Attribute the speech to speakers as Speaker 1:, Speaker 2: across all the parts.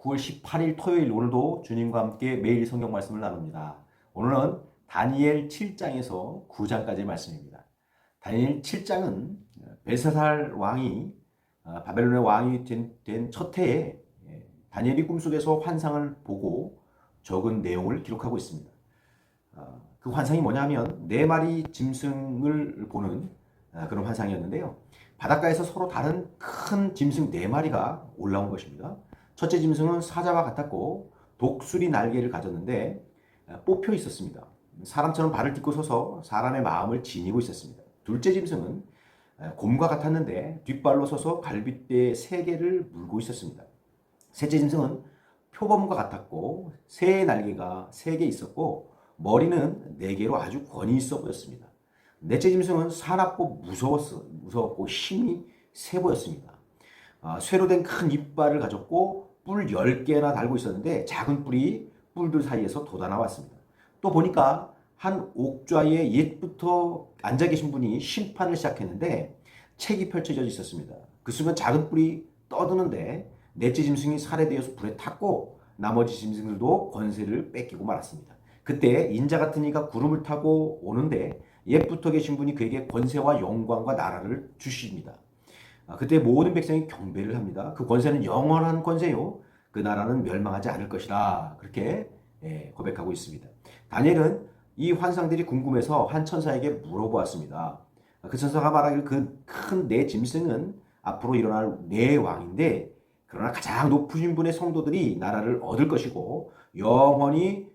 Speaker 1: (9월 18일) 토요일, 오늘도 주님과 함께 매일 성경 말씀을 나눕니다. 오늘은 다니엘 7장에서 9장까지의 말씀입니다. 다니엘 7장은 벨사살 왕이 바벨론의 왕이 된 첫 해에 다니엘이 꿈속에서 환상을 보고 적은 내용을 기록하고 있습니다. 그 환상이 뭐냐면 4마리 짐승을 보는 그런 환상이었는데요. 바닷가에서 서로 다른 큰 짐승 4마리가 올라온 것입니다. 첫째 짐승은 사자와 같았고 독수리 날개를 가졌는데 뽑혀 있었습니다. 사람처럼 발을 딛고 서서 사람의 마음을 지니고 있었습니다. 둘째 짐승은 곰과 같았는데 뒷발로 서서 갈빗대 3개를 물고 있었습니다. 셋째 짐승은 표범과 같았고 새의 날개가 3개 있었고 머리는 4개로 아주 권위 있어 보였습니다. 넷째 짐승은 사납고 무서웠고 힘이 세 보였습니다. 쇠로 된 큰 이빨을 가졌고 뿔 10개나 달고 있었는데 작은 뿔들 사이에서 돋아나왔습니다. 또 보니까 한 옥좌에 옛부터 앉아 계신 분이 심판을 시작했는데 책이 펼쳐져 있었습니다. 그 순간 작은 뿔이 떠드는데 넷째 짐승이 살해되어서 불에 탔고 나머지 짐승들도 권세를 뺏기고 말았습니다. 그때 인자 같은 이가 구름을 타고 오는데 옛부터 계신 분이 그에게 권세와 영광과 나라를 주십니다. 그때 모든 백성이 경배를 합니다. 그 권세는 영원한 권세요. 그 나라는 멸망하지 않을 것이라. 그렇게 고백하고 있습니다. 다니엘은 이 환상들이 궁금해서 한 천사에게 물어보았습니다. 그 천사가 말하기를 그 큰 4짐승은 앞으로 일어날 4왕인데 그러나 가장 높으신 분의 성도들이 나라를 얻을 것이고 영원히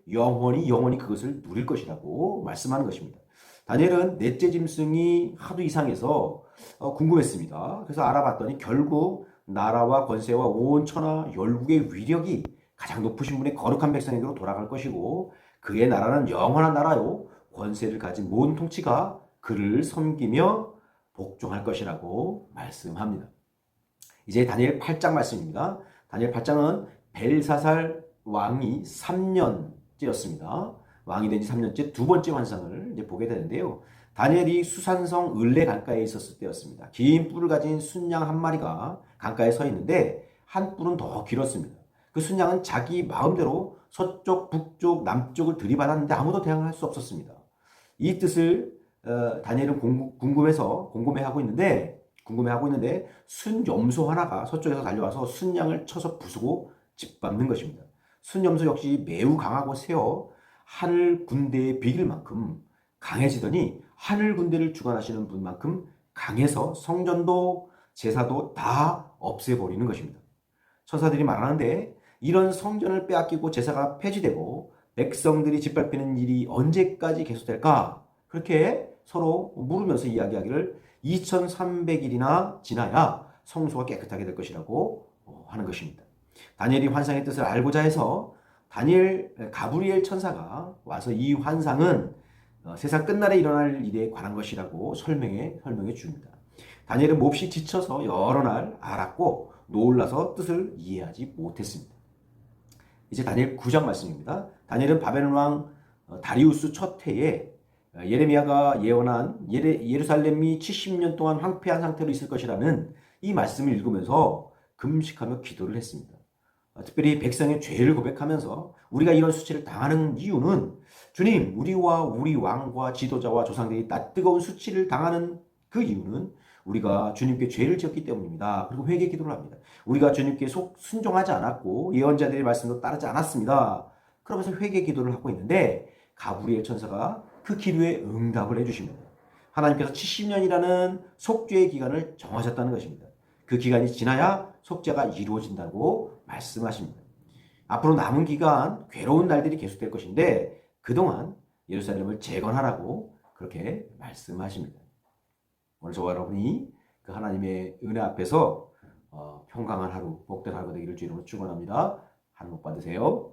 Speaker 1: 그것을 누릴 것이라고 말씀하는 것입니다. 다니엘은 넷째 짐승이 하도 이상해서 궁금했습니다. 그래서 알아봤더니 결국 나라와 권세와 온 천하 열국의 위력이 가장 높으신 분의 거룩한 백성에게로 돌아갈 것이고 그의 나라는 영원한 나라요 권세를 가진 모든 통치가 그를 섬기며 복종할 것이라고 말씀합니다. 이제 다니엘 8장 말씀입니다. 다니엘 8장은 벨사살 왕이 3년째였습니다. 왕이 된 지 3년째 두 번째 환상을 이제 보게 되는데요. 다니엘이 수산성 을레 강가에 있었을 때였습니다. 긴 뿔을 가진 순양 한 마리가 강가에 서 있는데 한 뿔은 더 길었습니다. 그 순양은 자기 마음대로 서쪽, 북쪽, 남쪽을 들이받았는데 아무도 대항할 수 없었습니다. 이 뜻을 다니엘은 궁금해하고 있는데 순염소 하나가 서쪽에서 달려와서 순양을 쳐서 부수고 짓밟는 것입니다. 순염소 역시 매우 강하고 세어 하늘 군대에 비길 만큼 강해지더니 하늘 군대를 주관하시는 분만큼 강해서 성전도 제사도 다 없애버리는 것입니다. 천사들이 말하는데 이런 성전을 빼앗기고 제사가 폐지되고 백성들이 짓밟히는 일이 언제까지 계속될까? 그렇게 서로 물으면서 이야기하기를 2300일이나 지나야 성소가 깨끗하게 될 것이라고 하는 것입니다. 다니엘이 환상의 뜻을 알고자 해서 가브리엘 천사가 와서 이 환상은 세상 끝날에 일어날 일에 관한 것이라고 설명해 줍니다. 다니엘은 몹시 지쳐서 여러 날 알았고 놀라서 뜻을 이해하지 못했습니다. 이제 다니엘 9장 말씀입니다. 다니엘은 바벨론 왕 다리우스 첫 해에 예레미야가 예언한 예루살렘이 70년 동안 황폐한 상태로 있을 것이라는 이 말씀을 읽으면서 금식하며 기도를 했습니다. 특별히 백성의 죄를 고백하면서 우리가 이런 수치를 당하는 이유는 주님, 우리와 우리 왕과 지도자와 조상들이 뜨거운 수치를 당하는 그 이유는 우리가 주님께 죄를 지었기 때문입니다. 그리고 회개 기도를 합니다. 우리가 주님께 순종하지 않았고 예언자들의 말씀도 따르지 않았습니다. 그러면서 회개 기도를 하고 있는데 가브리엘 천사가 그 기도에 응답을 해주십니다. 하나님께서 70년이라는 속죄의 기간을 정하셨다는 것입니다. 그 기간이 지나야 속죄가 이루어진다고 말씀하십니다. 앞으로 남은 기간 괴로운 날들이 계속될 것인데 그동안 예루살렘을 재건하라고 그렇게 말씀하십니다. 오늘 저와 여러분이 그 하나님의 은혜 앞에서 평강한 하루, 복된 하루가 되기를 주님으로 축원합니다. 하늘 복 받으세요.